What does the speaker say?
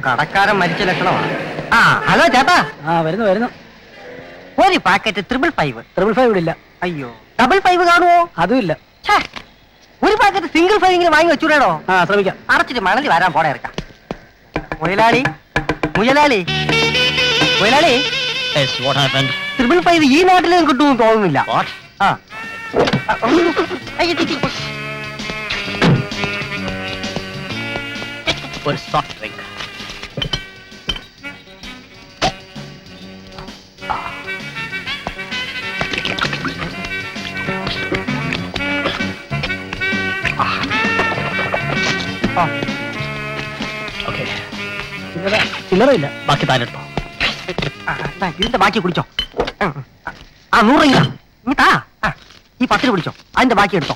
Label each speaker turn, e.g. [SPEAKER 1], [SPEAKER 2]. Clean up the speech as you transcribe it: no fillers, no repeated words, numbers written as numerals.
[SPEAKER 1] കടക്കാരൻ മരിച്ച ലക്ഷണമാണ്. ആ ഹലോ ചേട്ടാ.
[SPEAKER 2] വരുന്നു വരുന്നു.
[SPEAKER 1] ഒരു പാക്കറ്റ് 555.
[SPEAKER 2] 555 ഇവിടെ ഇല്ല.
[SPEAKER 1] അയ്യോ, 555 കാണുമോ?
[SPEAKER 2] അതും ഇല്ല.
[SPEAKER 1] ഒരു പാക്കറ്റ് സിംഗിൾ 5 ഇങ്ങനെ വാങ്ങി വെച്ചൂടോ?
[SPEAKER 2] ശ്രമിക്കാം.
[SPEAKER 1] അടച്ചിട്ട് മണലി വരാൻ പോടെ ഇറക്കാം. മുയലാളി മുയലാളി മുയലാളി, 555 ഈ നാട്ടിൽ കിട്ടുമെന്ന് തോന്നുന്നില്ല.
[SPEAKER 2] ഒരു സോഫ്റ്റ് ഡ്രിങ്ക്. ചില്ലറയില്ല, ബാക്കി താനെടുത്തോ.
[SPEAKER 1] ഇതിന്റെ ബാക്കി കുടിച്ചോ. 100 രൂപ ഇങ്ങട്ടാ. ഈ 10 പിടിച്ചോ, അതിന്റെ ബാക്കി എടുത്തോ.